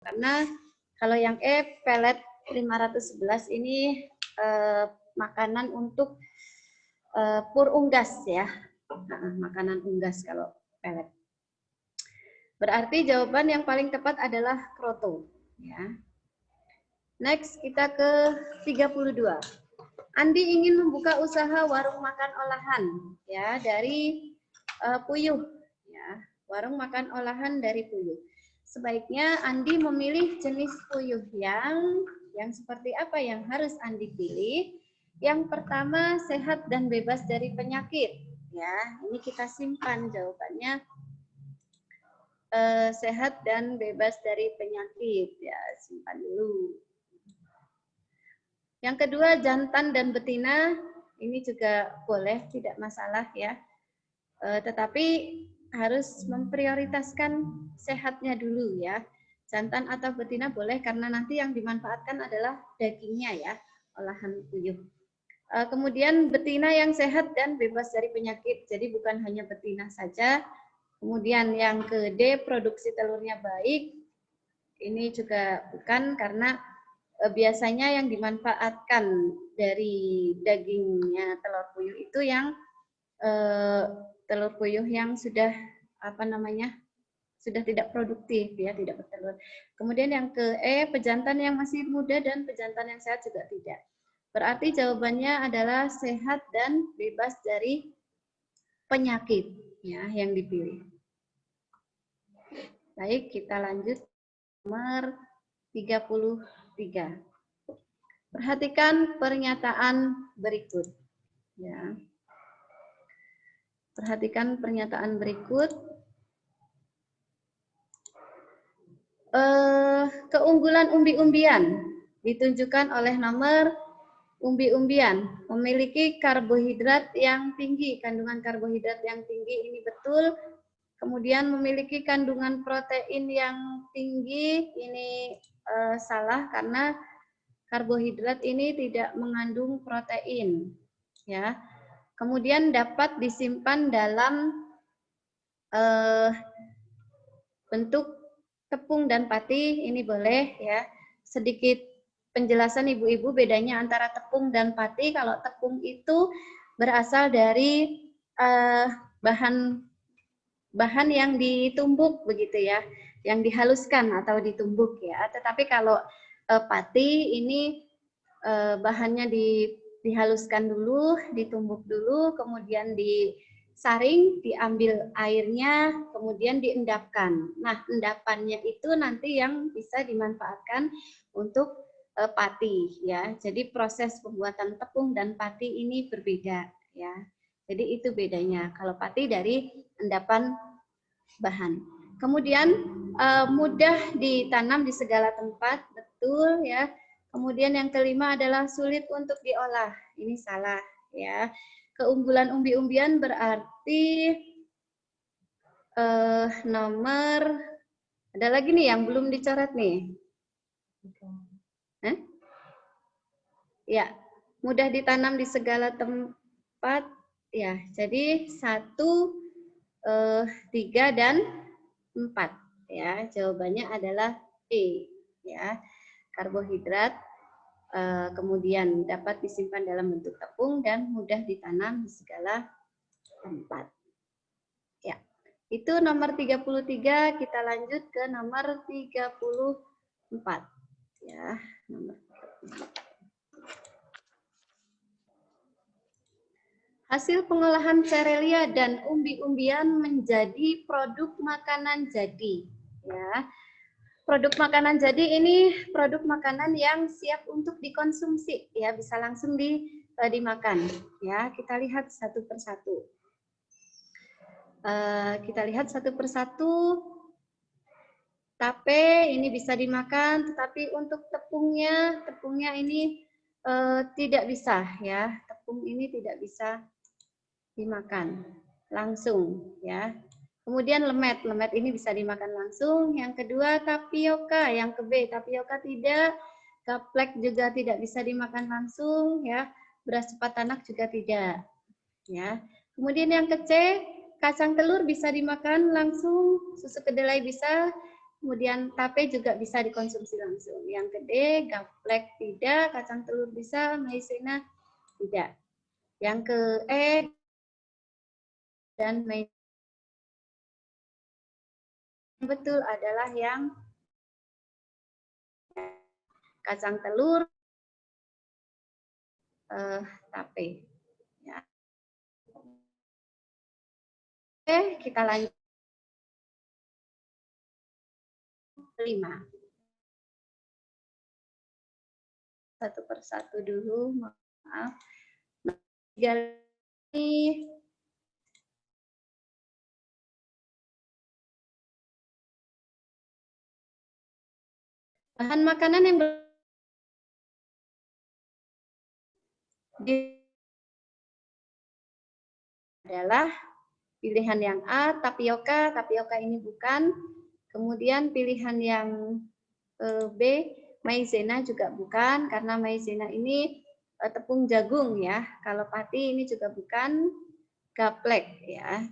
Karena kalau yang E pelet 511 ini makanan untuk pur unggas ya. Makanan unggas kalau pelet. Berarti jawaban yang paling tepat adalah kroto ya. Next kita ke 32. Andi ingin membuka usaha warung makan olahan ya dari puyuh ya. Warung makan olahan dari puyuh. Sebaiknya Andi memilih jenis puyuh yang seperti apa yang harus Andi pilih? Yang pertama sehat dan bebas dari penyakit ya. Ini kita simpan jawabannya. Sehat dan bebas dari penyakit ya, simpan dulu. Yang kedua jantan dan betina, ini juga boleh, tidak masalah ya. Tetapi harus memprioritaskan sehatnya dulu ya. Jantan atau betina boleh karena nanti yang dimanfaatkan adalah dagingnya ya, olahan puyuh. Kemudian betina yang sehat dan bebas dari penyakit. Jadi bukan hanya betina saja. Kemudian yang ke D, produksi telurnya baik. Ini juga bukan karena biasanya yang dimanfaatkan dari dagingnya telur puyuh itu yang telur puyuh yang sudah sudah tidak produktif ya, tidak bertelur. Kemudian yang ke E, pejantan yang masih muda dan pejantan yang sehat juga tidak. Berarti jawabannya adalah sehat dan bebas dari penyakit ya yang dipilih. Baik, kita lanjut nomor 33. Perhatikan pernyataan berikut. Ya. Perhatikan pernyataan berikut. Keunggulan umbi-umbian ditunjukkan oleh nomor umbi-umbian memiliki karbohidrat yang tinggi, kandungan karbohidrat yang tinggi ini betul. Kemudian memiliki kandungan protein yang tinggi, ini salah karena karbohidrat ini tidak mengandung protein, ya. Kemudian dapat disimpan dalam bentuk tepung dan pati, ini boleh ya. Sedikit penjelasan ibu-ibu bedanya antara tepung dan pati. Kalau tepung itu berasal dari bahan yang ditumbuk begitu ya, yang dihaluskan atau ditumbuk ya. Tetapi kalau pati ini bahannya dihaluskan dulu, ditumbuk dulu, kemudian disaring, diambil airnya, kemudian diendapkan. Nah, endapannya itu nanti yang bisa dimanfaatkan untuk pati ya. Jadi proses pembuatan tepung dan pati ini berbeda ya. Jadi itu bedanya. Kalau pati dari endapan bahan. Kemudian mudah ditanam di segala tempat, betul ya. Kemudian yang kelima adalah sulit untuk diolah. Ini salah ya. Keunggulan umbi-umbian berarti nomor ada lagi nih yang belum dicoret nih. Ya, mudah ditanam di segala tempat ya. Jadi 1, 3 dan 4 ya. Jawabannya adalah E ya. Karbohidrat kemudian dapat disimpan dalam bentuk tepung dan mudah ditanam di segala tempat. Ya. Itu nomor 33, kita lanjut ke nomor 34. Ya, nomor 34. Hasil pengolahan serelia dan umbi-umbian menjadi produk makanan jadi. Ya, produk makanan jadi ini produk makanan yang siap untuk dikonsumsi. Ya, bisa langsung dimakan. Ya, kita lihat satu persatu. Kita lihat satu persatu. Tape ini bisa dimakan, tetapi untuk tepungnya ini tidak bisa. Ya, tepung ini tidak bisa dimakan langsung ya. Kemudian lemet ini bisa dimakan langsung. Yang kedua tapioka, yang ke B tapioka tidak, gaplek juga tidak bisa dimakan langsung ya. Beras cepat tanak juga tidak ya. Kemudian yang ke C, kacang telur bisa dimakan langsung, susu kedelai bisa, Kemudian tape juga bisa dikonsumsi langsung. Yang gede, gaplek tidak, kacang telur bisa, maizena tidak. Yang ke dan maizena betul adalah yang kacang telur, tape. Ya. Oke, kita lanjut 5. Satu persatu dulu, maaf. Jadi bahan makanan yang adalah pilihan yang A, tapioka, tapioka ini bukan. Kemudian pilihan yang B, maizena juga bukan, karena maizena ini tepung jagung ya. Kalau pati ini juga bukan, gaplek ya.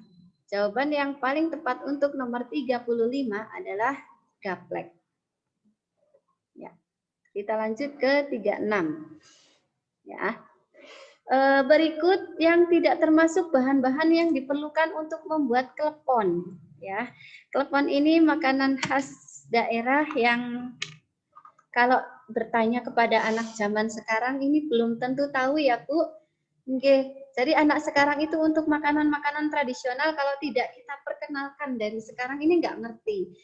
Jawaban yang paling tepat untuk nomor 35 adalah gaplek. Ya. Kita lanjut ke 36. Ya. Berikut yang tidak termasuk bahan-bahan yang diperlukan untuk membuat klepon. Ya, klepon ini makanan khas daerah yang kalau bertanya kepada anak zaman sekarang ini belum tentu tahu ya Bu. Oke, jadi anak sekarang itu untuk makanan-makanan tradisional kalau tidak kita perkenalkan dari sekarang ini nggak ngerti.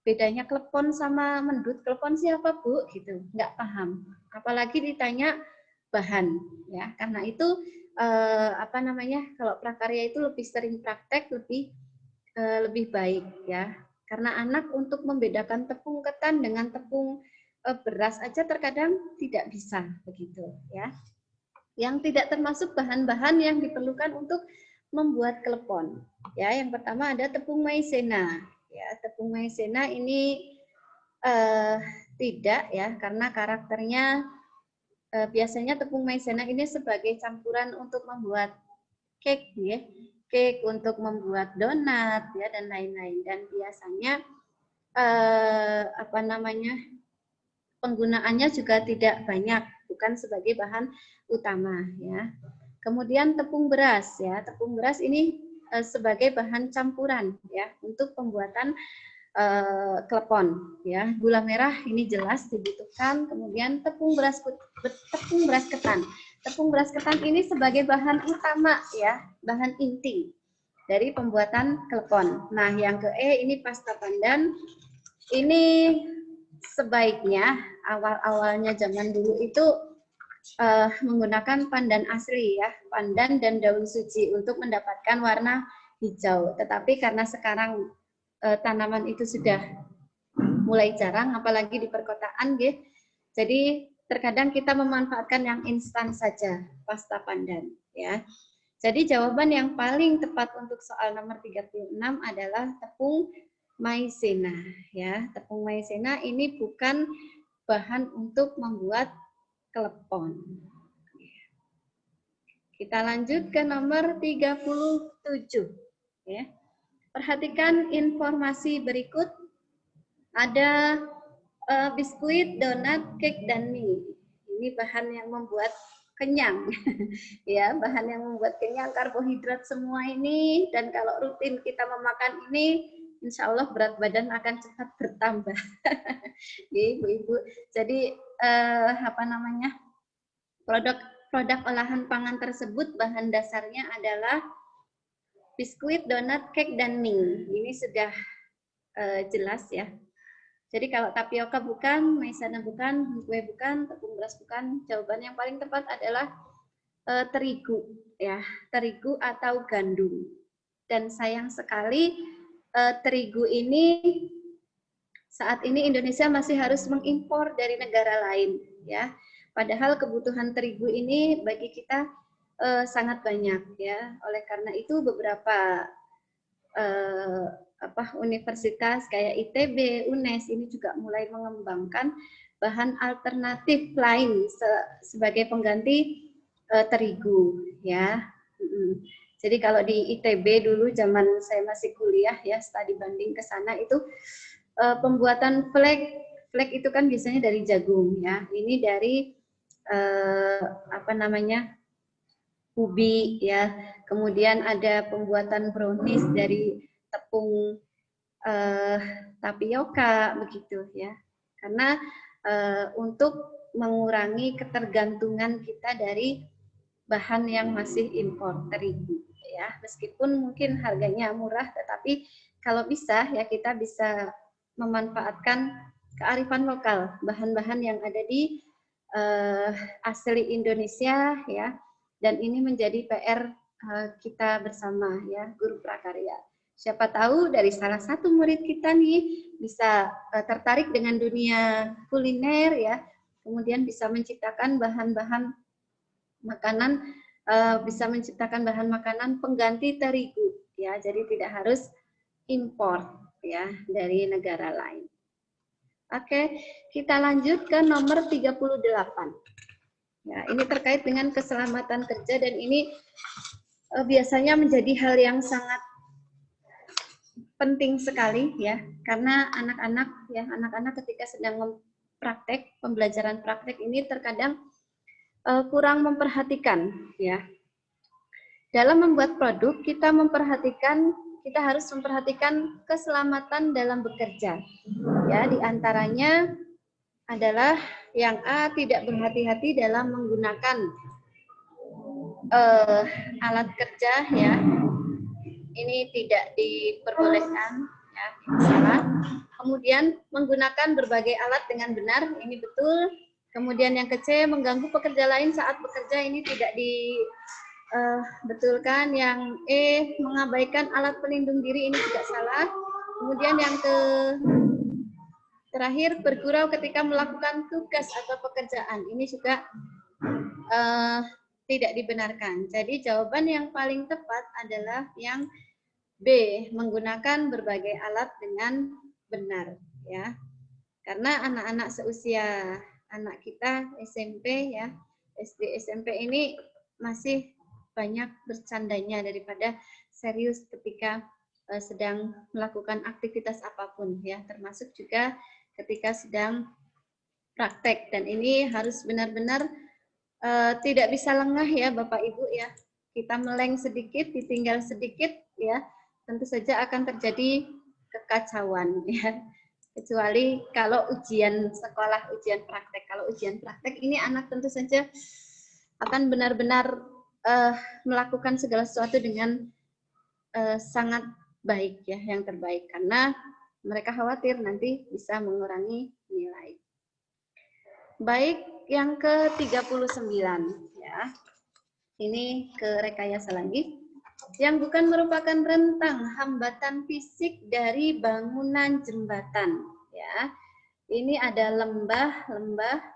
Bedanya klepon sama mendut, klepon siapa Bu? Gitu, nggak paham. Apalagi ditanya bahan ya, karena itu kalau prakarya itu lebih sering praktek, lebih baik ya, karena anak untuk membedakan tepung ketan dengan tepung beras aja terkadang tidak bisa begitu ya. Yang tidak termasuk bahan-bahan yang diperlukan untuk membuat klepon ya, yang pertama ada tepung maizena ya. Tepung maizena ini tidak ya, karena karakternya biasanya tepung maizena ini sebagai campuran untuk membuat cake ya, cake untuk membuat donat ya dan lain-lain. Dan biasanya penggunaannya juga tidak banyak, bukan sebagai bahan utama ya. Kemudian tepung beras ya, tepung beras ini sebagai bahan campuran ya untuk pembuatan klepon ya. Gula merah ini jelas dibutuhkan, kemudian tepung beras ketan. Tepung beras ketan ini sebagai bahan utama ya, bahan inti dari pembuatan klepon. Nah, yang ke E ini pasta pandan. Ini sebaiknya awal-awalnya zaman dulu itu menggunakan pandan asli ya, pandan dan daun suci untuk mendapatkan warna hijau. Tetapi karena sekarang tanaman itu sudah mulai jarang, apalagi di perkotaan, gitu. Jadi terkadang kita memanfaatkan yang instan saja, pasta pandan, ya. Jadi jawaban yang paling tepat untuk soal nomor 36 adalah tepung maizena, ya. Tepung maizena ini bukan bahan untuk membuat klepon. Kita lanjut ke nomor 37, ya. Perhatikan informasi berikut. Ada biskuit, donat, cake, dan mie. Ini bahan yang membuat kenyang. Ya, bahan yang membuat kenyang, karbohidrat semua ini. Dan kalau rutin kita memakan ini, insya Allah berat badan akan cepat bertambah. Ibu-ibu. Jadi produk olahan pangan tersebut bahan dasarnya adalah biskuit, donat, cake, dan mie. Ini sudah jelas ya. Jadi kalau tapioka bukan, maizena bukan, kue bukan, tepung beras bukan, jawaban yang paling tepat adalah terigu ya, terigu atau gandum. Dan sayang sekali terigu ini saat ini Indonesia masih harus mengimpor dari negara lain ya. Padahal kebutuhan terigu ini bagi kita sangat banyak ya. Oleh karena itu beberapa universitas kayak ITB, UNES ini juga mulai mengembangkan bahan alternatif lain sebagai pengganti terigu ya. Jadi kalau di ITB dulu zaman saya masih kuliah ya, studi banding ke sana itu pembuatan flek. Flek itu kan biasanya dari jagung ya. Ini dari apa namanya? Ubi ya. Kemudian ada pembuatan brownies dari tepung tapioka begitu ya. Karena untuk mengurangi ketergantungan kita dari bahan yang masih impor terigu ya. Meskipun mungkin harganya murah, tetapi kalau bisa ya kita bisa memanfaatkan kearifan lokal, bahan-bahan yang ada di asli Indonesia ya. Dan ini menjadi PR kita bersama ya, guru prakarya. Siapa tahu dari salah satu murid kita nih bisa tertarik dengan dunia kuliner ya, kemudian bisa menciptakan bahan-bahan makanan, bisa menciptakan bahan makanan pengganti terigu ya, jadi tidak harus impor ya dari negara lain. Oke, kita lanjut ke nomor 38. Ya, ini terkait dengan keselamatan kerja dan ini biasanya menjadi hal yang sangat penting sekali ya, karena anak-anak ketika sedang praktek, pembelajaran praktek ini terkadang kurang memperhatikan ya. Dalam membuat produk kita harus memperhatikan keselamatan dalam bekerja. Ya, diantaranya adalah yang A, tidak berhati-hati dalam menggunakan alat kerja ya. Ini tidak diperbolehkan ya, salah. Kemudian menggunakan berbagai alat dengan benar, ini betul. Kemudian yang ke C, mengganggu pekerja lain saat bekerja, ini tidak dibetulkan. Yang E, mengabaikan alat pelindung diri, ini juga salah. Kemudian yang terakhir, bergurau ketika melakukan tugas atau pekerjaan, ini juga tidak dibenarkan. Jadi jawaban yang paling tepat adalah yang B, menggunakan berbagai alat dengan benar ya. Karena anak-anak seusia anak kita SMP ya, SD SMP ini masih banyak bercandanya daripada serius ketika sedang melakukan aktivitas apapun ya, termasuk juga ketika sedang praktek. Dan ini harus benar-benar tidak bisa lengah ya Bapak Ibu ya. Kita meleng sedikit, ditinggal sedikit ya, tentu saja akan terjadi kekacauan ya. Kecuali kalau ujian sekolah, ujian praktek. Kalau ujian praktek ini anak tentu saja akan benar-benar melakukan segala sesuatu dengan sangat baik ya, yang terbaik, karena mereka khawatir nanti bisa mengurangi nilai. Baik, yang ke-39 ya. Ini ke rekayasa lagi. Yang bukan merupakan rentang hambatan fisik dari bangunan jembatan ya. Ini ada lembah,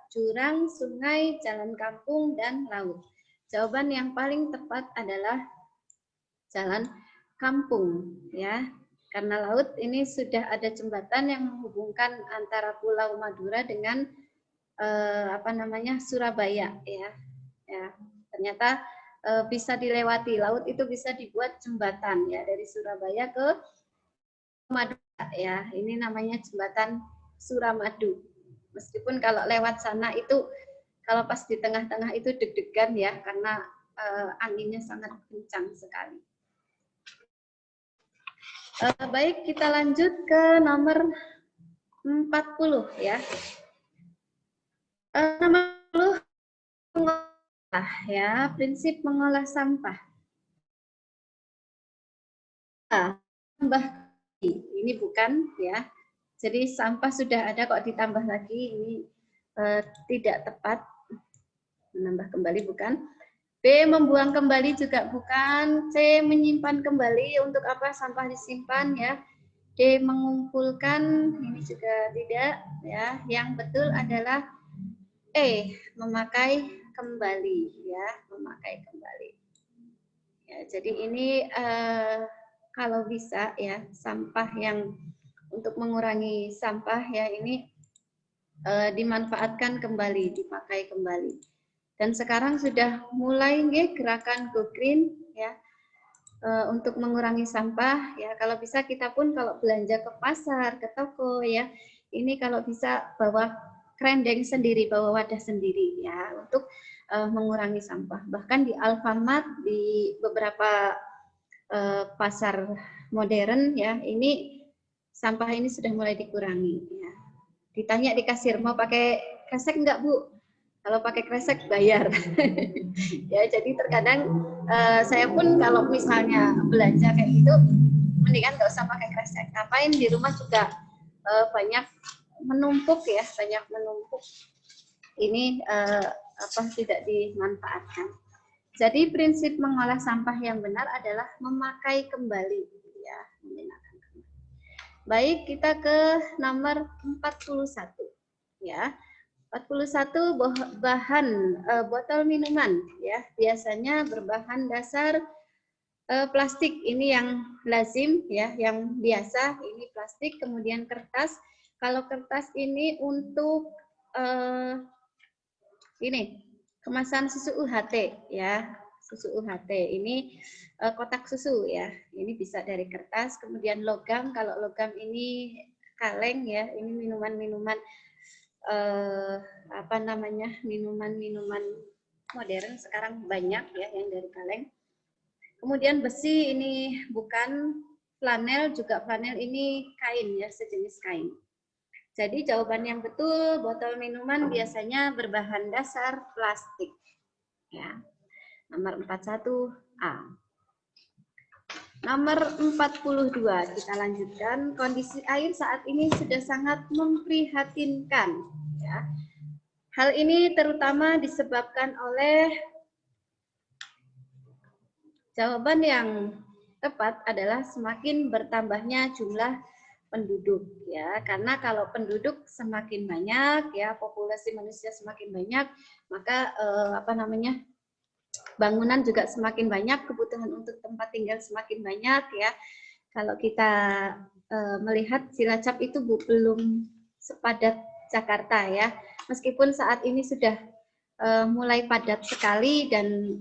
jurang, sungai, jalan kampung dan laut. Jawaban yang paling tepat adalah jalan kampung ya. Karena laut ini sudah ada jembatan yang menghubungkan antara Pulau Madura dengan Surabaya ya. Ya, ternyata bisa dilewati, laut itu bisa dibuat jembatan ya dari Surabaya ke Madura ya. Ini namanya jembatan Suramadu. Meskipun kalau lewat sana itu kalau pas di tengah-tengah itu deg-degan ya, karena anginnya sangat kencang sekali. Baik, kita lanjut ke nomor 40 ya. Nomor 40 ya, prinsip mengolah sampah. Tambah ini bukan ya. Jadi sampah sudah ada kok ditambah lagi, ini tidak tepat. Menambah kembali bukan. B, membuang kembali juga bukan. C, menyimpan kembali, untuk apa sampah disimpan ya. D, mengumpulkan, ini juga tidak ya. Yang betul adalah E, memakai kembali ya, memakai kembali. Ya, jadi ini kalau bisa ya, sampah yang untuk mengurangi sampah ya ini dimanfaatkan kembali, dipakai kembali. Dan sekarang sudah mulai gerakan Go Green ya. untuk mengurangi sampah ya. Kalau bisa kita pun kalau belanja ke pasar, ke toko ya, ini kalau bisa bawa krendeng sendiri, bawa wadah sendiri ya untuk mengurangi sampah. Bahkan di Alfamart, di beberapa pasar modern ya, ini sampah ini sudah mulai dikurangi ya. Ditanya di kasir, mau pakai kresek enggak Bu? Kalau pakai kresek bayar. Ya, jadi terkadang saya pun kalau misalnya belanja kayak gitu, mendingan nggak usah pakai kresek. Ngapain di rumah juga banyak menumpuk ya, banyak menumpuk. Ini tidak dimanfaatkan. Jadi prinsip mengolah sampah yang benar adalah memakai kembali, ya, menggunakan kembali. Baik, kita ke nomor 41, ya. 41 bahan botol minuman ya, biasanya berbahan dasar plastik. Ini yang lazim ya, yang biasa ini plastik, kemudian kertas. Kalau kertas ini untuk ini kemasan susu UHT ya, susu UHT ini kotak susu ya, ini bisa dari kertas. Kemudian logam, kalau logam ini kaleng ya, ini minuman-minuman minuman-minuman modern sekarang banyak ya yang dari kaleng. Kemudian besi ini bukan, flanel juga, flanel ini kain ya, sejenis kain. Jadi jawaban yang betul, botol minuman biasanya berbahan dasar plastik. Ya. Nomor 41A. Nomor 42, kita lanjutkan. Kondisi air saat ini sudah sangat memprihatinkan. Ya. Hal ini terutama disebabkan oleh, jawaban yang tepat adalah semakin bertambahnya jumlah penduduk ya. Karena kalau penduduk semakin banyak ya, populasi manusia semakin banyak, maka bangunan juga semakin banyak, kebutuhan untuk tempat tinggal semakin banyak ya. Kalau kita melihat Cilacap itu belum sepadat Jakarta ya. Meskipun saat ini sudah mulai padat sekali dan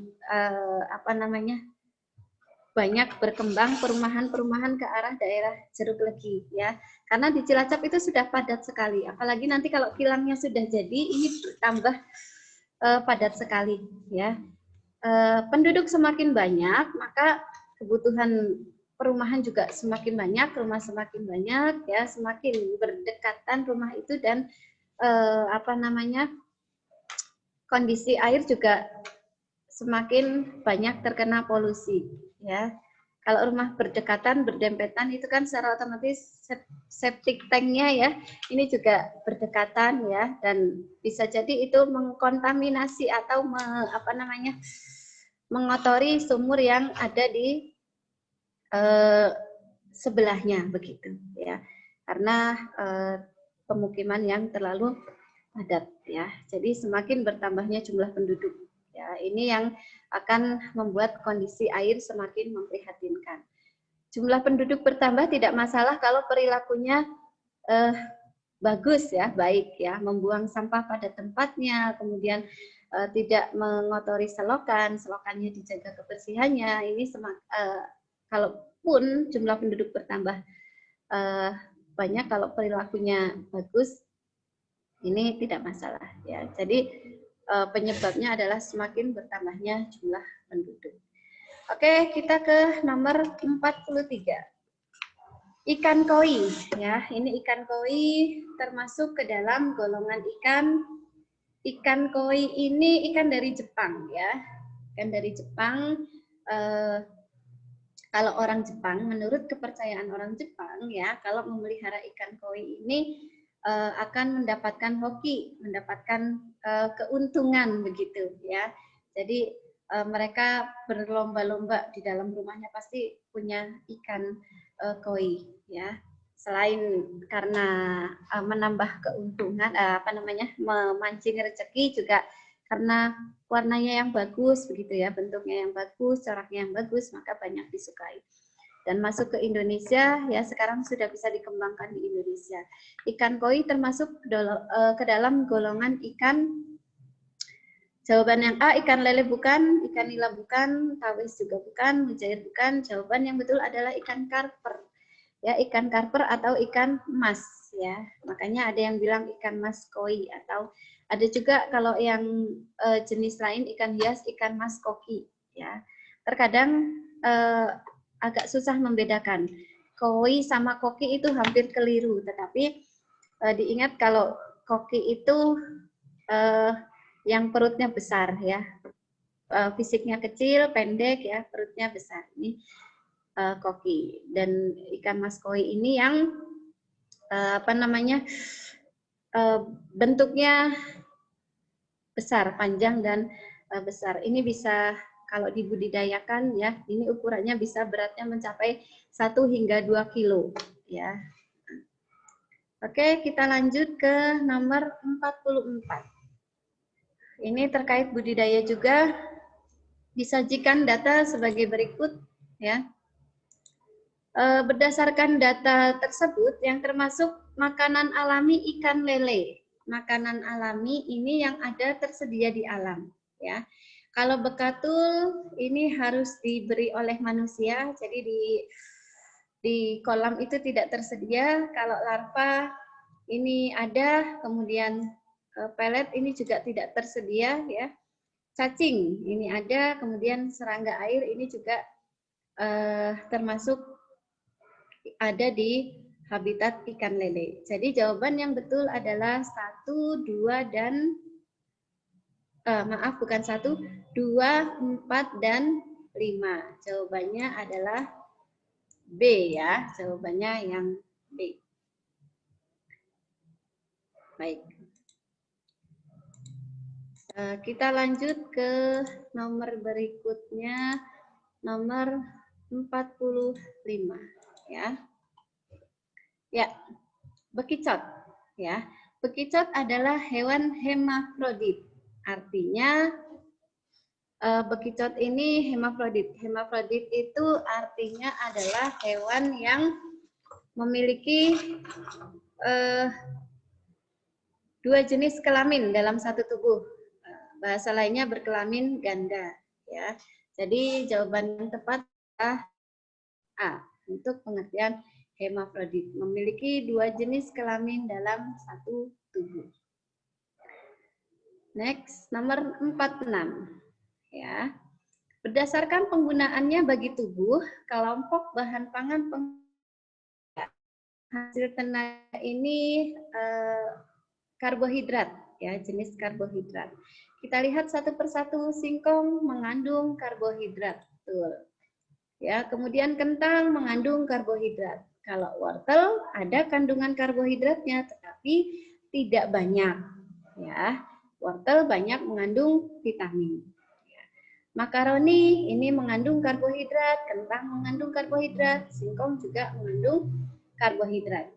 banyak berkembang perumahan-perumahan ke arah daerah Jeruk Legi ya. Karena di Cilacap itu sudah padat sekali. Apalagi nanti kalau kilangnya sudah jadi, ini bertambah padat sekali ya. Penduduk semakin banyak, maka kebutuhan perumahan juga semakin banyak, rumah semakin banyak ya, semakin berdekatan rumah itu dan kondisi air juga semakin banyak terkena polusi ya. Kalau rumah berdekatan, berdempetan itu kan secara otomatis septic tanknya ya, ini juga berdekatan ya, dan bisa jadi itu mengkontaminasi atau mengotori sumur yang ada di sebelahnya begitu ya, karena pemukiman yang terlalu padat ya. Jadi semakin bertambahnya jumlah penduduk ya, ini yang akan membuat kondisi air semakin memprihatinkan. Jumlah penduduk bertambah tidak masalah kalau perilakunya bagus ya, baik ya, membuang sampah pada tempatnya, kemudian tidak mengotori selokan, selokannya dijaga kebersihannya. Ini kalaupun jumlah penduduk bertambah banyak, kalau perilakunya bagus, ini tidak masalah ya. Jadi penyebabnya adalah semakin bertambahnya jumlah penduduk. Oke, kita ke nomor 43. Ikan koi ya. Ini ikan koi termasuk ke dalam golongan ikan. Ikan koi ini ikan dari Jepang ya. Ikan dari Jepang. Kalau orang Jepang, menurut kepercayaan orang Jepang ya, kalau memelihara ikan koi ini akan mendapatkan hoki, mendapatkan keuntungan begitu ya. Jadi mereka berlomba-lomba di dalam rumahnya pasti punya ikan koi ya. Selain karena menambah keuntungan, memancing rezeki, juga karena warnanya yang bagus begitu ya, bentuknya yang bagus, coraknya yang bagus, maka banyak disukai. Dan masuk ke Indonesia ya, sekarang sudah bisa dikembangkan di Indonesia. Ikan koi termasuk ke dalam golongan ikan Jawaban yang A, ikan lele bukan, ikan nila bukan, tawes juga bukan, mujair bukan. Jawaban yang betul adalah ikan karper. Ya, ikan karper atau ikan mas ya. Makanya ada yang bilang ikan mas koi, atau ada juga kalau yang jenis lain ikan hias, ikan mas koki ya. Terkadang agak susah membedakan. Koi sama koki itu hampir keliru, tetapi diingat kalau koki itu yang perutnya besar ya, fisiknya kecil, pendek ya, perutnya besar. Ini koki. Dan ikan mas koi ini yang bentuknya besar, panjang dan besar. Ini bisa kalau dibudidayakan ya, ini ukurannya bisa beratnya mencapai 1 hingga 2 kilo ya. Oke, kita lanjut ke nomor 44. Ini terkait budidaya juga. Disajikan data sebagai berikut ya. Berdasarkan data tersebut yang termasuk makanan alami ikan lele. Makanan alami ini yang ada tersedia di alam ya. Kalau bekatul ini harus diberi oleh manusia, jadi di kolam itu tidak tersedia. Kalau larva ini ada, kemudian pelet ini juga tidak tersedia ya. Cacing ini ada, kemudian serangga air ini juga termasuk ada di habitat ikan lele. Jadi jawaban yang betul adalah 1, 2, dan maaf bukan 1, 2, 4, dan 5. Jawabannya adalah B ya, jawabannya yang B. Baik. Kita lanjut ke nomor berikutnya, nomor 45 ya. Ya, bekicot ya. Bekicot adalah hewan hermafrodit. Artinya bekicot ini hermafrodit. Hermafrodit itu artinya adalah hewan yang memiliki dua jenis kelamin dalam satu tubuh. Bahasa lainnya berkelamin ganda ya. Jadi jawaban yang tepat adalah A untuk pengertian hermafrodit, memiliki dua jenis kelamin dalam satu tubuh. Next, nomor 46 ya. Berdasarkan penggunaannya bagi tubuh, kelompok bahan pangan hasil tenaga ini karbohidrat ya, jenis karbohidrat. Kita lihat satu persatu. Singkong mengandung karbohidrat, betul. Ya, kemudian kentang mengandung karbohidrat. Kalau wortel ada kandungan karbohidratnya, tetapi tidak banyak. Ya, wortel banyak mengandung vitamin. Ya. Makaroni ini mengandung karbohidrat, kentang mengandung karbohidrat, singkong juga mengandung karbohidrat.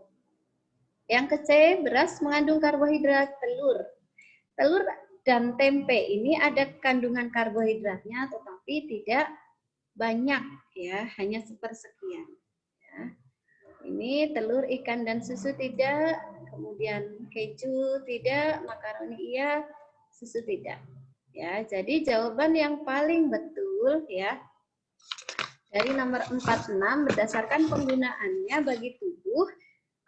Yang ke-C, beras mengandung karbohidrat, telur dan tempe ini ada kandungan karbohidratnya, tetapi tidak banyak ya, hanya sepersekian. Ya. Ini telur, ikan, dan susu tidak, kemudian keju tidak, makaroni iya, susu tidak. Ya, jadi jawaban yang paling betul ya dari nomor 46 berdasarkan penggunaannya bagi tubuh,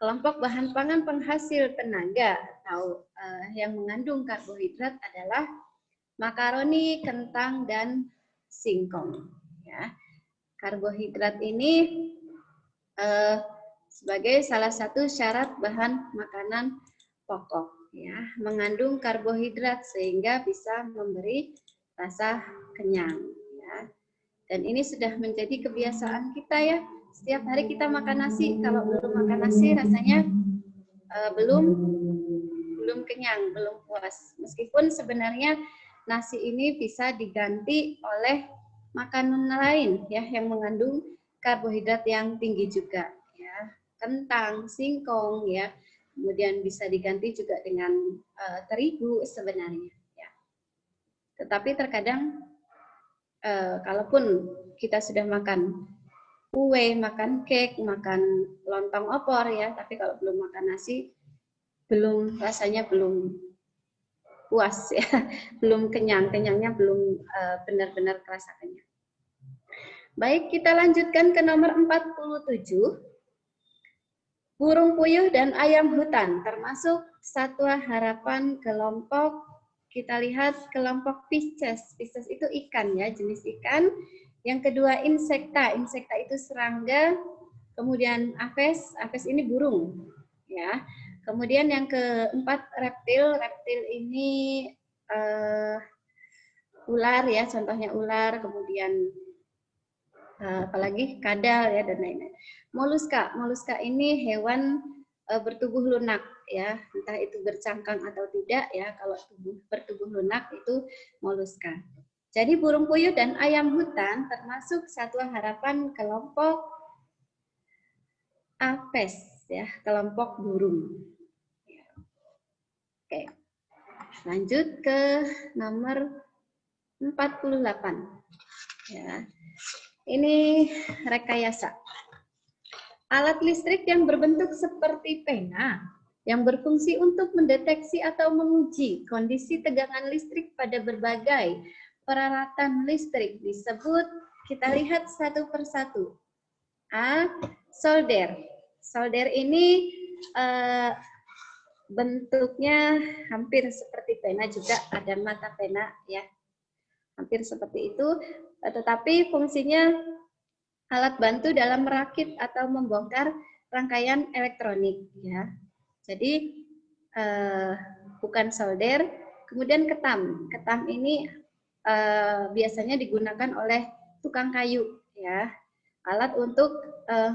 kelompok bahan pangan penghasil tenaga atau yang mengandung karbohidrat adalah makaroni, kentang, dan singkong. Ya. Karbohidrat ini sebagai salah satu syarat bahan makanan pokok. Ya. Mengandung karbohidrat sehingga bisa memberi rasa kenyang. Ya. Dan ini sudah menjadi kebiasaan kita ya. Setiap hari kita makan nasi, kalau belum makan nasi rasanya belum kenyang, belum puas. Meskipun sebenarnya nasi ini bisa diganti oleh makanan lain ya yang mengandung karbohidrat yang tinggi juga ya. Kentang, singkong ya. Kemudian bisa diganti juga dengan terigu sebenarnya ya. Tetapi terkadang kalaupun kita sudah makan kue, makan cake, makan lontong opor ya, tapi kalau belum makan nasi, rasanya belum puas ya, belum kenyang, kenyangnya belum benar-benar kerasa kenyang. Baik, kita lanjutkan ke nomor 47. Burung puyuh dan ayam hutan termasuk satwa harapan kelompok, kita lihat kelompok Pisces. Pisces itu ikan ya, jenis ikan. Yang kedua insekta, insekta itu serangga. Kemudian Aves, Aves ini burung ya. Kemudian yang keempat reptil, reptil ini ular ya, contohnya ular. Kemudian apalagi kadal ya dan lain-lain. Moluska, moluska ini hewan bertubuh lunak ya, entah itu bercangkang atau tidak ya. Kalau bertubuh lunak itu moluska. Jadi burung puyuh dan ayam hutan termasuk satwa harapan kelompok Aves ya, kelompok burung. Oke. Lanjut ke nomor 48 ya. Ini rekayasa. Alat listrik yang berbentuk seperti pena yang berfungsi untuk mendeteksi atau menguji kondisi tegangan listrik pada berbagai peralatan listrik disebut, kita lihat satu persatu. A. Solder. Solder ini bentuknya hampir seperti pena, juga ada mata pena ya. Hampir seperti itu, tetapi fungsinya alat bantu dalam merakit atau membongkar rangkaian elektronik ya. Jadi bukan solder. Kemudian ketam. Ketam ini biasanya digunakan oleh tukang kayu ya. Alat untuk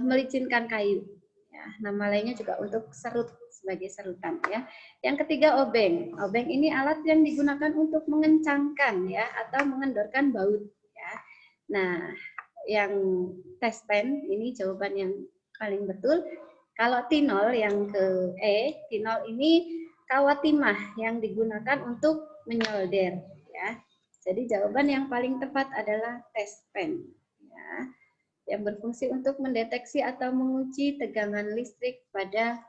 melicinkan kayu. Ya, nama lainnya juga untuk serut, sebagai serutan ya. Yang ketiga obeng. Obeng ini alat yang digunakan untuk mengencangkan ya atau mengendorkan baut ya. Nah, yang tes pen ini jawaban yang paling betul. Kalau tinol yang ke E, tinol ini kawat timah yang digunakan untuk menyolder ya. Jadi jawaban yang paling tepat adalah tes pen ya, yang berfungsi untuk mendeteksi atau menguji tegangan listrik pada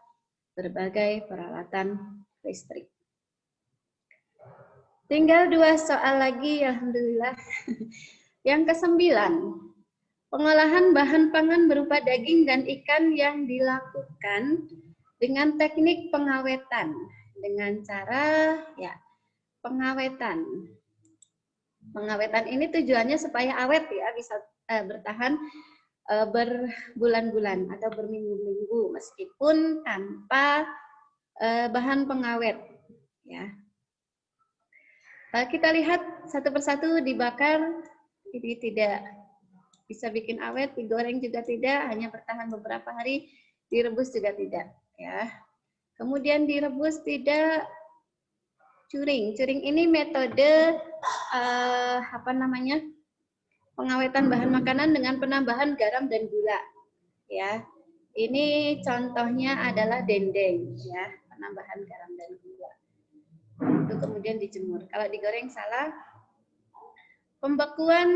berbagai peralatan listrik. Tinggal 2 soal lagi, alhamdulillah. Yang ke-9, pengolahan bahan pangan berupa daging dan ikan yang dilakukan dengan teknik pengawetan dengan cara ya pengawetan. Pengawetan ini tujuannya supaya awet ya, bisa bertahan berbulan-bulan atau berminggu-minggu meskipun tanpa bahan pengawet ya. Kita lihat satu persatu. Dibakar ini tidak bisa bikin awet, digoreng juga tidak, hanya bertahan beberapa hari, direbus juga tidak ya. Kemudian direbus tidak. Curing. Curing ini metode pengawetan bahan makanan dengan penambahan garam dan gula ya. Ini contohnya adalah dendeng ya, penambahan garam dan gula. Itu kemudian dijemur. Kalau digoreng salah. Pembekuan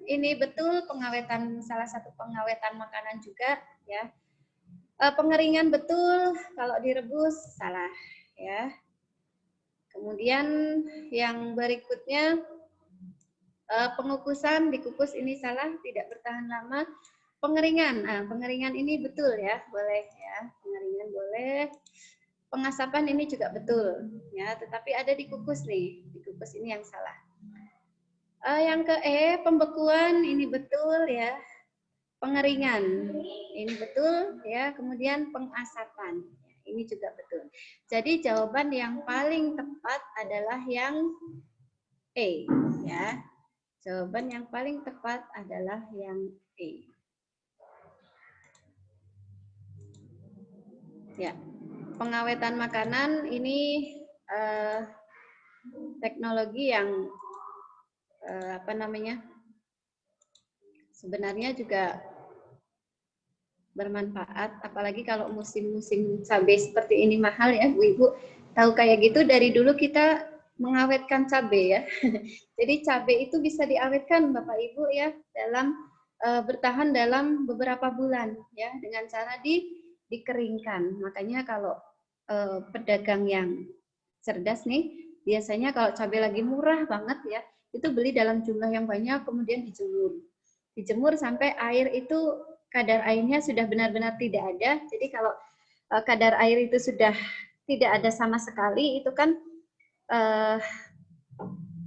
ini betul, pengawetan salah satu pengawetan makanan juga ya. Pengeringan betul, kalau direbus salah ya. Kemudian yang berikutnya pengukusan, dikukus ini salah, tidak bertahan lama. Pengeringan, pengeringan ini betul ya, boleh ya, pengeringan boleh. Pengasapan ini juga betul ya, tetapi ada dikukus nih, dikukus ini yang salah. Yang ke E, pembekuan ini betul ya. Pengeringan ini betul ya, kemudian pengasapan ini juga betul. Jadi jawaban yang paling tepat adalah yang E ya. Jawaban yang paling tepat adalah yang E. Ya. Pengawetan makanan ini teknologi yang sebenarnya juga bermanfaat, apalagi kalau musim-musim cabai seperti ini mahal ya Bu Ibu. Tahu kayak gitu, dari dulu kita mengawetkan cabai ya. Jadi cabai itu bisa diawetkan Bapak Ibu ya, dalam bertahan dalam beberapa bulan ya, dengan cara dikeringkan. Makanya kalau pedagang yang cerdas nih biasanya kalau cabai lagi murah banget ya, itu beli dalam jumlah yang banyak, kemudian dijemur. Dijemur sampai air itu, kadar airnya sudah benar-benar tidak ada. Jadi kalau kadar air itu sudah tidak ada sama sekali, itu kan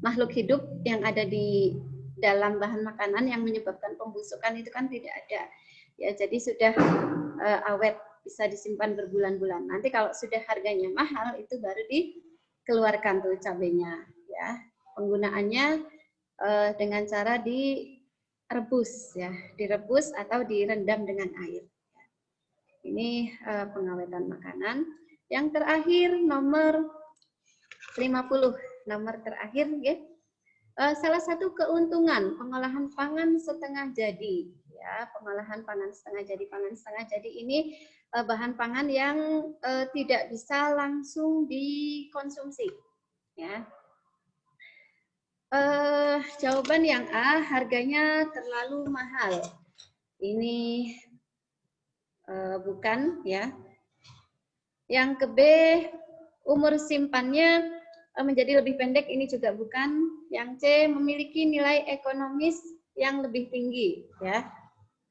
makhluk hidup yang ada di dalam bahan makanan yang menyebabkan pembusukan itu kan tidak ada. Ya, jadi sudah awet, bisa disimpan berbulan-bulan. Nanti kalau sudah harganya mahal, itu baru dikeluarkan tuh cabenya. Ya, penggunaannya dengan cara direbus, ya, direbus atau direndam dengan air. Ini pengawetan makanan. Yang terakhir nomor 50, nomor terakhir, ya. Salah satu keuntungan pengolahan pangan setengah jadi, ya, pengolahan pangan setengah jadi. Pangan setengah jadi ini bahan pangan yang tidak bisa langsung dikonsumsi, ya. Jawaban yang A, harganya terlalu mahal. Ini bukan, ya. Yang ke B, umur simpannya menjadi lebih pendek, ini juga bukan. Yang C, memiliki nilai ekonomis yang lebih tinggi, ya.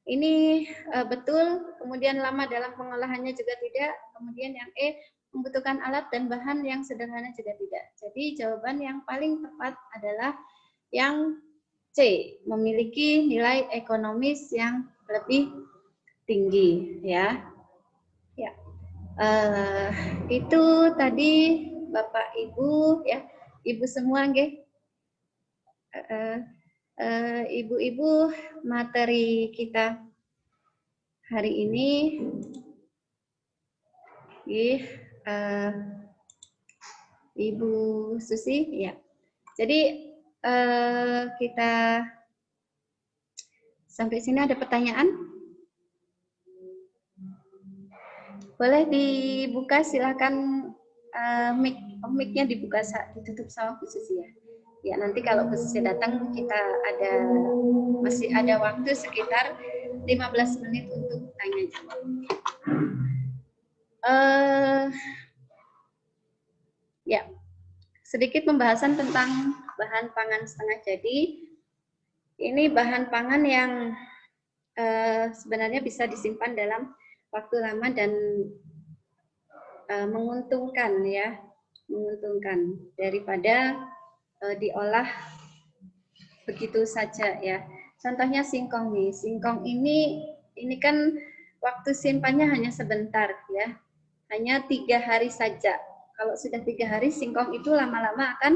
Ini betul. Kemudian lama dalam pengolahannya juga tidak. Kemudian yang E, membutuhkan alat dan bahan yang sederhana juga tidak. Jadi jawaban yang paling tepat adalah yang C, memiliki nilai ekonomis yang lebih tinggi, ya. Ya. Itu tadi Bapak Ibu, ya, Ibu semua, nggih. Ibu-ibu, materi kita hari ini, Ibu Susi, ya. Jadi kita sampai sini ada pertanyaan? Boleh dibuka, silakan. Mic-nya dibuka, ditutup sama Bu Susi, ya. Ya, nanti kalau Bu Susi datang, kita masih ada waktu sekitar 15 menit untuk tanya jawab. Ya, sedikit pembahasan tentang bahan pangan setengah jadi. Ini bahan pangan yang sebenarnya bisa disimpan dalam waktu lama dan menguntungkan, ya, menguntungkan daripada diolah begitu saja, ya. Contohnya singkong nih. Singkong ini kan waktu simpannya hanya sebentar, ya, hanya 3 hari saja. Kalau sudah 3 hari, singkong itu lama-lama akan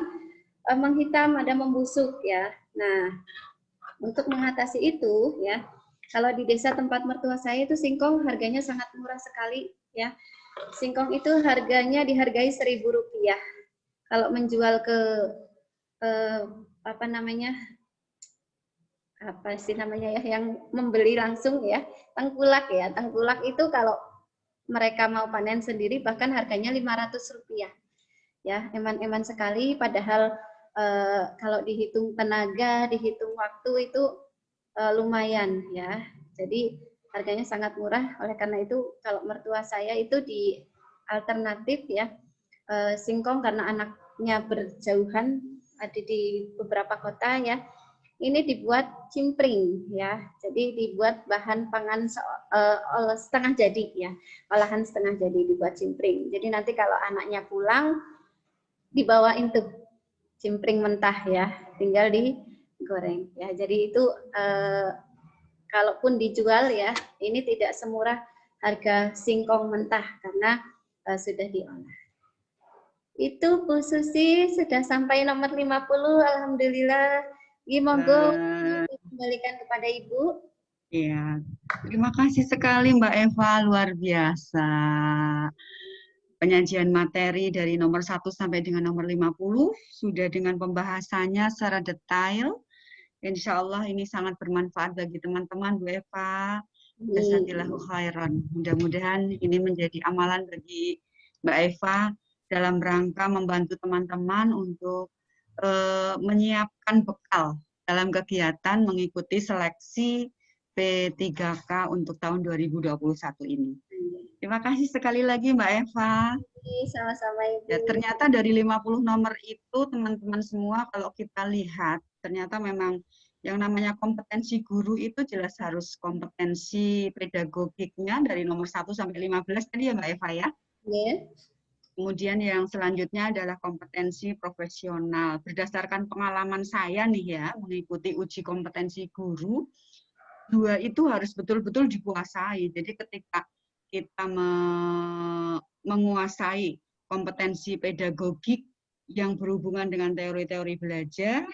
menghitam, ada membusuk, ya. Nah, untuk mengatasi itu, ya, kalau di desa tempat mertua saya itu singkong harganya sangat murah sekali, ya. Singkong itu harganya dihargai Rp1.000. Kalau menjual ke apa sih namanya, ya, yang membeli langsung, ya, tengkulak, ya. Tengkulak itu kalau mereka mau panen sendiri bahkan harganya Rp500, ya. Eman-eman sekali, padahal kalau dihitung tenaga, dihitung waktu itu lumayan, ya. Jadi harganya sangat murah. Oleh karena itu kalau mertua saya itu di alternatif, ya, singkong karena anaknya berjauhan ada di beberapa kota, ya. Ini dibuat cimpring, ya. Jadi dibuat bahan pangan setengah jadi, ya. Olahan setengah jadi dibuat cimpring. Jadi nanti kalau anaknya pulang dibawain tuh cimpring mentah, ya. Tinggal digoreng, ya. Jadi itu kalaupun dijual, ya, ini tidak semurah harga singkong mentah karena sudah diolah. Itu Bu Susi, sudah sampai nomor 50, alhamdulillah. Monggo kembalikan kepada Ibu. Iya, terima kasih sekali Mbak Eva, luar biasa. Penyajian materi dari nomor 1 sampai dengan nomor 50 sudah dengan pembahasannya secara detail. Insya Allah ini sangat bermanfaat bagi teman-teman, Bu Eva. Jazakallahu khairan. Mudah-mudahan ini menjadi amalan bagi Mbak Eva dalam rangka membantu teman-teman untuk menyiapkan bekal dalam kegiatan mengikuti seleksi P3K untuk tahun 2021 ini. Terima kasih sekali lagi Mbak Eva. Sama-sama Ya, Ibu. ternyata dari 50 nomor itu teman-teman semua kalau kita lihat, ternyata memang yang namanya kompetensi guru itu jelas harus kompetensi pedagogiknya dari nomor 1 sampai 15 tadi ya Mbak Eva ya. Ya. Kemudian yang selanjutnya adalah kompetensi profesional. Berdasarkan pengalaman saya nih ya, mengikuti uji kompetensi guru, 2 itu harus betul-betul dikuasai. Jadi ketika kita menguasai kompetensi pedagogik yang berhubungan dengan teori-teori belajar,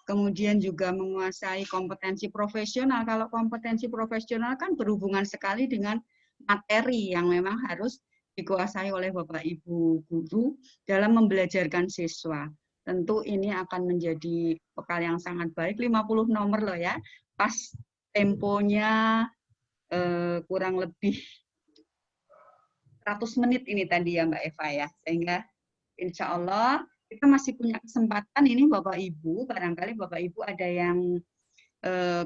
kemudian juga menguasai kompetensi profesional. Kalau kompetensi profesional kan berhubungan sekali dengan materi yang memang harus dikuasai oleh Bapak Ibu guru dalam membelajarkan siswa. Tentu ini akan menjadi bekal yang sangat baik, 50 nomor loh ya. Pas temponya kurang lebih 100 menit ini tadi ya Mbak Eva ya. Sehingga insya Allah kita masih punya kesempatan ini Bapak Ibu, barangkali Bapak Ibu ada yang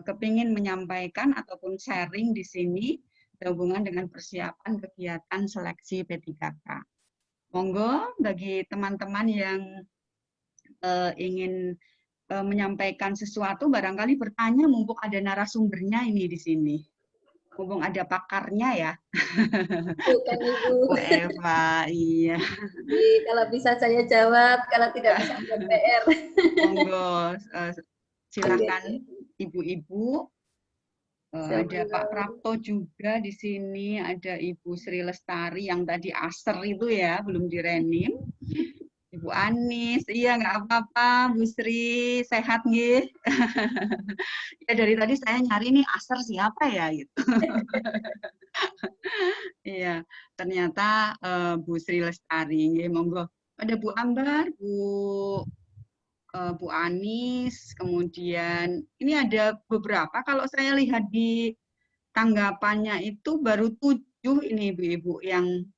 kepingin menyampaikan ataupun sharing di sini berhubungan dengan persiapan kegiatan seleksi P3K. Monggo bagi teman-teman yang ingin menyampaikan sesuatu, barangkali bertanya mumpung ada narasumbernya ini di sini. Mumpung ada pakarnya ya. Bukan Ibu. Bu Eva, iya. Jadi, kalau bisa saya jawab, kalau tidak bisa buat PR. Monggo, silakan ibu-ibu. Ada Pak Prapto juga di sini, ada Ibu Sri Lestari yang tadi aser itu ya, belum direnim. Ibu Anis, iya nggak apa-apa, Bu Sri, sehat nggih. Ya dari tadi saya nyari nih aser siapa ya gitu. Iya, ternyata Bu Sri Lestari, nggih, monggo. Ada Bu Ambar, Bu Anis, kemudian ini ada beberapa. Kalau saya lihat di tanggapannya itu baru 7 ini Ibu-Ibu yang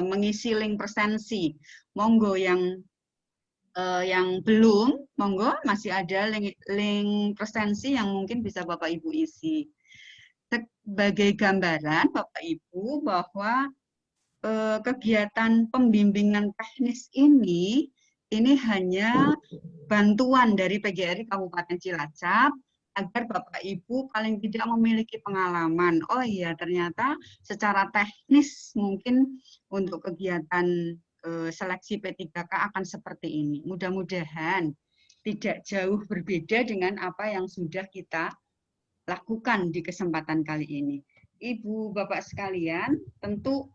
mengisi link presensi. Monggo yang belum, monggo masih ada link presensi yang mungkin bisa Bapak Ibu isi. Sebagai gambaran Bapak Ibu bahwa kegiatan pembimbingan teknis ini hanya bantuan dari PGRI Kabupaten Cilacap agar Bapak Ibu paling tidak memiliki pengalaman. Oh iya, ternyata secara teknis mungkin untuk kegiatan seleksi P3K akan seperti ini. Mudah-mudahan tidak jauh berbeda dengan apa yang sudah kita lakukan di kesempatan kali ini. Ibu, Bapak sekalian, tentu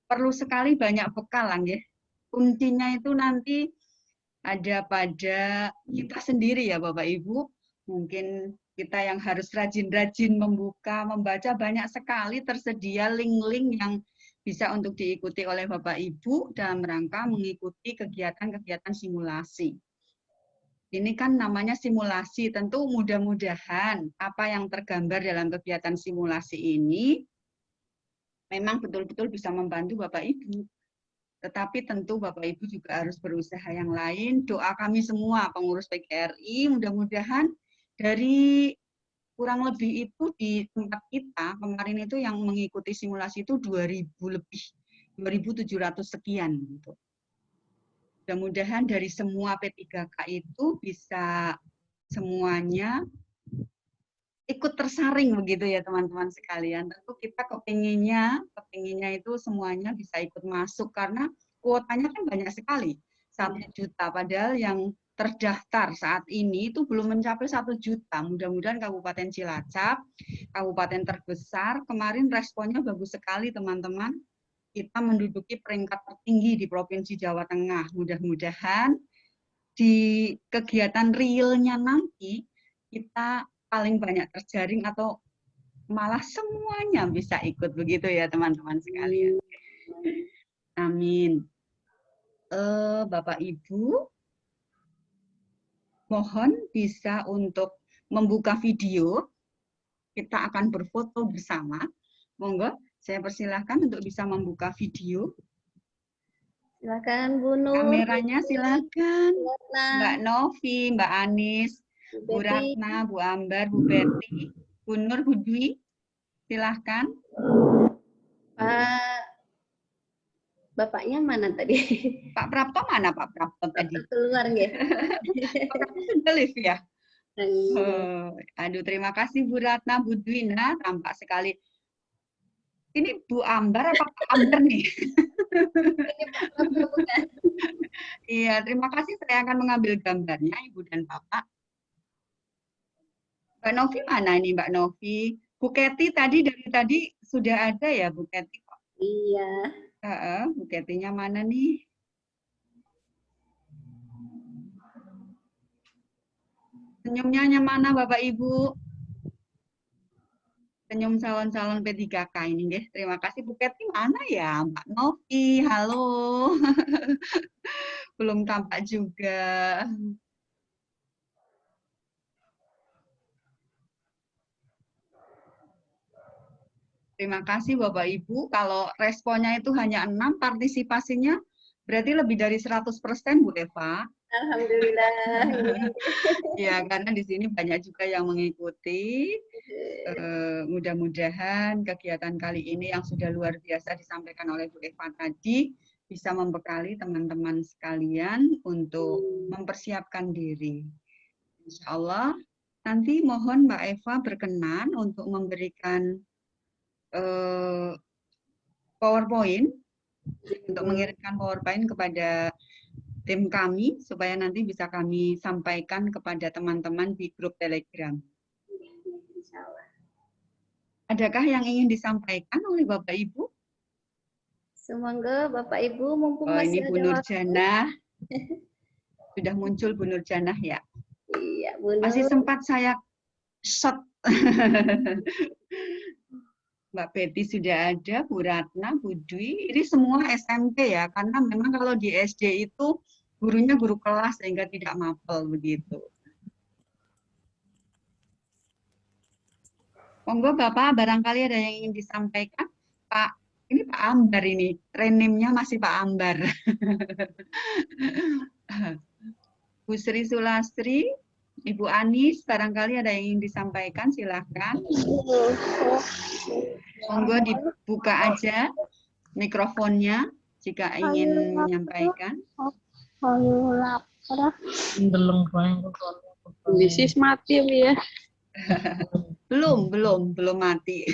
perlu sekali banyak bekal, ya. Kuncinya itu nanti ada pada kita sendiri ya Bapak Ibu. Mungkin kita yang harus rajin-rajin membaca banyak sekali tersedia link-link yang bisa untuk diikuti oleh Bapak Ibu dalam rangka mengikuti kegiatan-kegiatan simulasi. Ini kan namanya simulasi, tentu mudah-mudahan apa yang tergambar dalam kegiatan simulasi ini memang betul-betul bisa membantu Bapak Ibu. Tetapi tentu Bapak Ibu juga harus berusaha yang lain. Doa kami semua pengurus PGRI, mudah-mudahan dari kurang lebih itu di tempat kita, kemarin itu yang mengikuti simulasi itu 2.000 lebih, 2.700 sekian. Gitu. Mudah-mudahan dari semua P3K itu bisa semuanya ikut tersaring begitu ya teman-teman sekalian. Tentu kita kepinginnya itu semuanya bisa ikut masuk karena kuotanya kan banyak sekali, 1 juta. Padahal yang terdaftar saat ini itu belum mencapai 1 juta. Mudah-mudahan Kabupaten Cilacap, kabupaten terbesar, kemarin responnya bagus sekali teman-teman. Kita menduduki peringkat tertinggi di Provinsi Jawa Tengah. Mudah-mudahan di kegiatan realnya nanti kita paling banyak terjaring atau malah semuanya bisa ikut begitu ya teman-teman sekalian. Amin. Bapak Ibu, mohon bisa untuk membuka video. Kita akan berfoto bersama. Monggo, saya persilahkan untuk bisa membuka video. Silakan Bu Nur. Kameranya silakan. Mbak Novi, Mbak Anis, Bu Ratna, Bu Ambar, Bu Betty, Bu Nur, Bu Dwi, silahkan. Bapaknya mana tadi? Pak Prapto mana Pak Prapto tadi? Keluar nggih. Pak Prapto sudah live ya? Hmm. Aduh, terima kasih Bu Ratna, Bu Dwina, tampak sekali. Ini Bu Ambar apa Pak Ambar nih? Ini Pak Prapto bukan? Iya, terima kasih. Saya akan mengambil gambarnya, Ibu dan Bapak. Mbak Novi mana ini, Mbak Novi? Bu Keti tadi dari tadi sudah ada ya, Bu Keti? Iya. Bu Ketinya mana nih? Senyumnya mana Bapak Ibu? Senyum calon-calon P3K ini deh. Terima kasih. Bu Keti mana ya? Mbak Novi, halo. Belum tampak juga. Terima kasih Bapak Ibu. Kalau responnya itu hanya 6, partisipasinya berarti lebih dari 100% Bu Eva. Alhamdulillah. Ya, karena di sini banyak juga yang mengikuti. Mudah-mudahan kegiatan kali ini yang sudah luar biasa disampaikan oleh Bu Eva tadi bisa membekali teman-teman sekalian untuk mempersiapkan diri. Insya Allah nanti mohon Mbak Eva berkenan untuk memberikan PowerPoint, untuk mengirimkan PowerPoint kepada tim kami supaya nanti bisa kami sampaikan kepada teman-teman di grup Telegram. Adakah yang ingin disampaikan oleh Bapak Ibu? Semoga Bapak Ibu mumpung ini masih Bu ada Nurjanah. Sudah muncul Bu Nurjanah ya? Iya, Bu Nur. Masih sempat saya shot. Mbak Betty sudah ada, Bu Ratna, Bu Dwi. Ini semua SMP ya, karena memang kalau di SD itu gurunya guru kelas sehingga tidak mapel begitu. Monggo Bapak, barangkali ada yang ingin disampaikan. Pak, ini Pak Ambar ini, renimnya masih Pak Ambar. Bu Sri Sulastri, Ibu Anis, barangkali ada yang ingin disampaikan, silahkan. Monggo dibuka aja mikrofonnya jika ingin menyampaikan. Bisnis mati ya. Belum mati.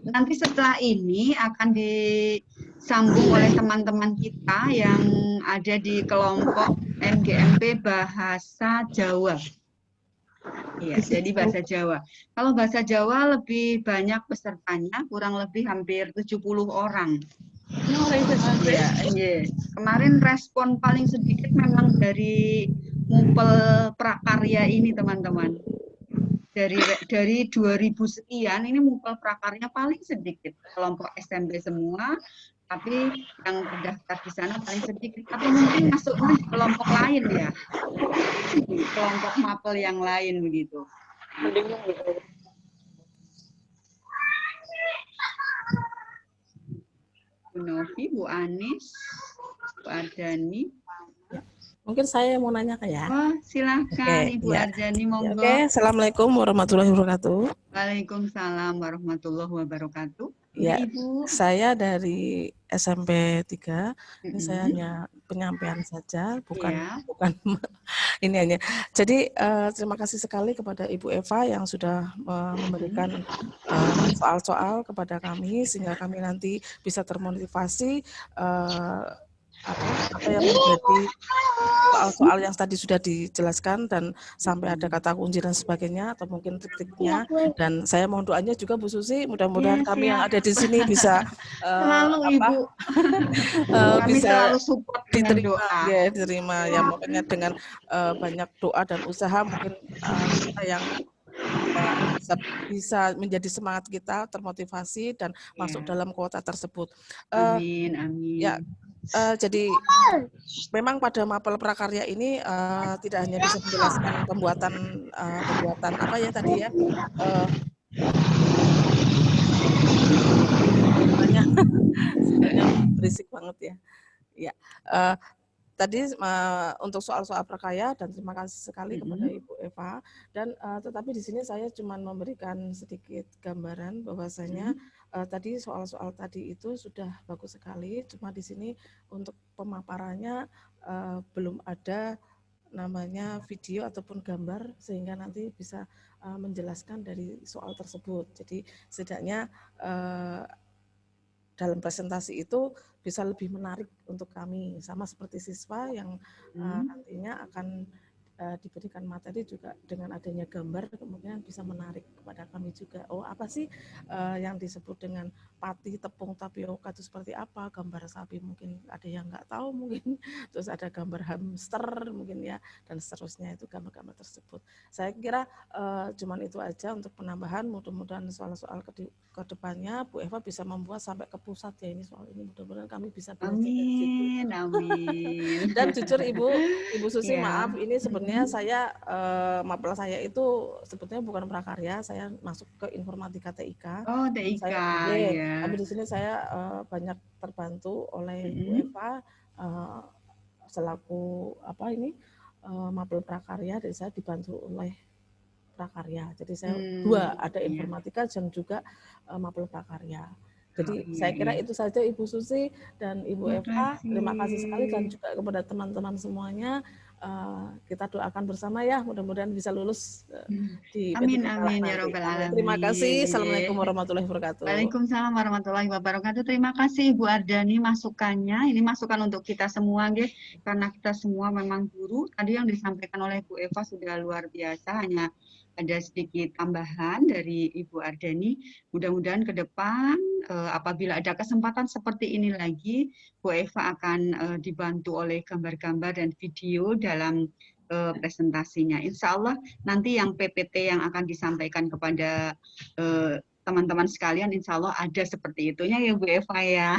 Nanti setelah ini akan disambung oleh teman-teman kita yang ada di kelompok MGMP Bahasa Jawa. Iya, jadi bahasa Jawa. Kalau bahasa Jawa lebih banyak pesertanya, kurang lebih hampir 70 orang. Ya, kemarin respon paling sedikit memang dari Mupel Prakarya ini, teman-teman. Dari 2000 sekian, ini Mupel Prakarya paling sedikit. Kelompok SMP semua, tapi yang terdaftar di sana paling sedikit. Tapi mungkin masuknya di kelompok lain ya. Kelompok mapel yang lain begitu. Bu Novi, Bu Anis, Bu Ardani. Mungkin saya mau nanya ya. Oh, silahkan Ibu Ardani, monggo. Assalamualaikum warahmatullahi wabarakatuh. Waalaikumsalam warahmatullahi wabarakatuh. Ya, Ibu. Saya dari SMP 3. Ini saya hanya penyampaian saja, bukan ini hanya. Jadi terima kasih sekali kepada Ibu Eva yang sudah memberikan soal-soal kepada kami sehingga kami nanti bisa termotivasi apa yang menjadi soal-soal yang tadi sudah dijelaskan dan sampai ada kata kunci dan sebagainya atau mungkin trik-triknya. Dan saya mohon doanya juga Bu Susi, mudah-mudahan kami yang ada di sini bisa selalu Ibu kami bisa selalu support dengan doa. Ya, diterima ya, makanya dengan banyak doa dan usaha mungkin kita yang bisa menjadi semangat kita, termotivasi dan masuk dalam kuota tersebut. Amin. Ya, jadi memang pada Mapel Prakarya ini tidak hanya bisa menjelaskan pembuatan apa ya tadi ya, sebenarnya berisik banget ya. Ya, tadi untuk soal-soal prakarya, dan terima kasih sekali kepada Ibu Eva, dan tetapi di sini saya cuma memberikan sedikit gambaran bahwasanya tadi soal-soal tadi itu sudah bagus sekali, cuma di sini untuk pemaparannya belum ada namanya video ataupun gambar sehingga nanti bisa menjelaskan dari soal tersebut. Jadi setidaknya dalam presentasi itu bisa lebih menarik untuk kami, sama seperti siswa yang nantinya akan diberikan materi juga dengan adanya gambar kemungkinan bisa menarik kepada kami juga. Oh, apa sih yang disebut dengan pati, tepung, tapioka itu seperti apa? Gambar sapi mungkin ada yang nggak tahu mungkin. Terus ada gambar hamster mungkin ya, dan seterusnya itu gambar-gambar tersebut. Saya kira cuman itu aja untuk penambahan. Mudah-mudahan soal-soal ke depannya Bu Eva bisa membuat sampai ke pusat ya ini soal ini. Mudah-mudahan kami bisa belajar dari situ. Amin. Dan jujur Ibu Susi, maaf ini sebenarnya saya mapel saya itu sebetulnya bukan prakarya, saya masuk ke informatika TIK. Oh, TIK ya. Tapi di sini saya banyak terbantu oleh Bu Eva selaku mapel prakarya, dan saya dibantu oleh prakarya. Jadi saya dua, ada informatika dan juga mapel prakarya. Jadi saya kira itu saja Ibu Susi dan Ibu Eva. Terima kasih sekali, dan juga kepada teman-teman semuanya. Kita doakan bersama ya, mudah-mudahan bisa lulus di Amin, P3K amin nanti. ya Robbal Alamin. Terima kasih. Assalamualaikum warahmatullahi wabarakatuh. Waalaikumsalam warahmatullahi wabarakatuh. Terima kasih Ibu Ardani masukannya. Ini masukan untuk kita semua, nggih, karena kita semua memang guru. Tadi yang disampaikan oleh Bu Eva sudah luar biasa, hanya ada sedikit tambahan dari Ibu Ardani. Mudah-mudahan ke depan apabila ada kesempatan seperti ini lagi, Bu Eva akan dibantu oleh gambar-gambar dan video dalam presentasinya. Insya Allah nanti yang PPT yang akan disampaikan kepada teman-teman sekalian, insya Allah ada seperti itunya ya Bu Eva ya.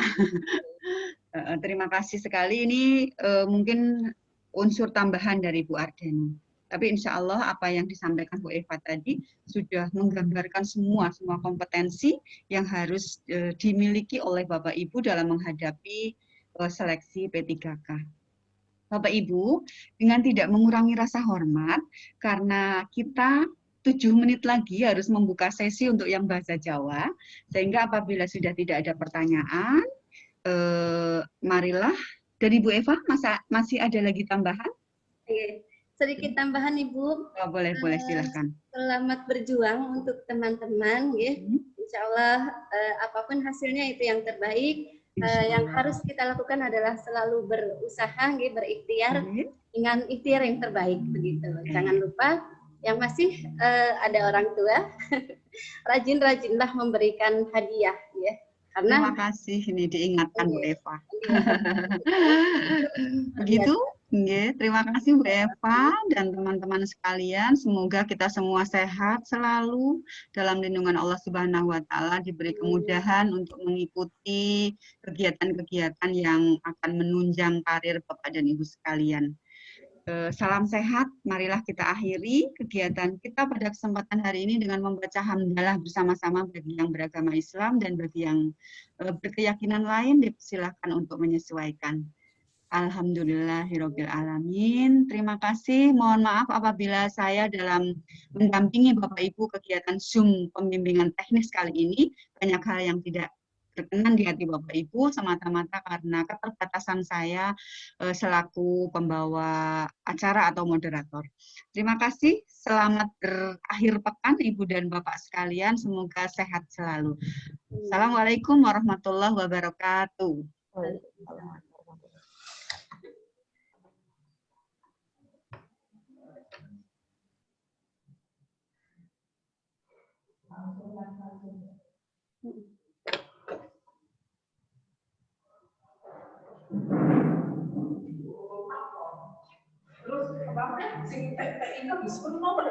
Terima kasih sekali. Ini mungkin unsur tambahan dari Bu Ardani. Tapi insya Allah apa yang disampaikan Bu Eva tadi sudah menggambarkan semua kompetensi yang harus dimiliki oleh Bapak Ibu dalam menghadapi seleksi P3K. Bapak Ibu, dengan tidak mengurangi rasa hormat, karena kita 7 menit lagi harus membuka sesi untuk yang bahasa Jawa, sehingga apabila sudah tidak ada pertanyaan, marilah dari Bu Eva, masih ada lagi tambahan? Sedikit tambahan Ibu. Oh, boleh silahkan. Selamat berjuang untuk teman-teman, ya. Insya Allah apapun hasilnya itu yang terbaik. Yang harus kita lakukan adalah selalu berusaha, berikhtiar dengan ikhtiar yang terbaik begitu. Jangan lupa yang masih ada orang tua, rajin-rajinlah memberikan hadiah, ya. Karena terima kasih, ini diingatkan Bu Eva. Begitu. Terima kasih Bu Eva dan teman-teman sekalian. Semoga kita semua sehat selalu dalam lindungan Allah Subhanahu wa Ta'ala, diberi kemudahan untuk mengikuti kegiatan-kegiatan yang akan menunjang karir Bapak dan Ibu sekalian. Salam sehat, marilah kita akhiri kegiatan kita pada kesempatan hari ini dengan membaca hamdalah bersama-sama bagi yang beragama Islam, dan bagi yang berkeyakinan lain dipersilahkan untuk menyesuaikan. Alhamdulillahirabbil alamin. Terima kasih. Mohon maaf apabila saya dalam mendampingi Bapak Ibu kegiatan Zoom pembimbingan teknis kali ini banyak hal yang tidak berkenan di hati Bapak Ibu, semata-mata karena keterbatasan saya selaku pembawa acara atau moderator. Terima kasih. Selamat berakhir pekan Ibu dan Bapak sekalian. Semoga sehat selalu. Assalamualaikum warahmatullahi wabarakatuh. Terus apa sing TPI itu disebut nomor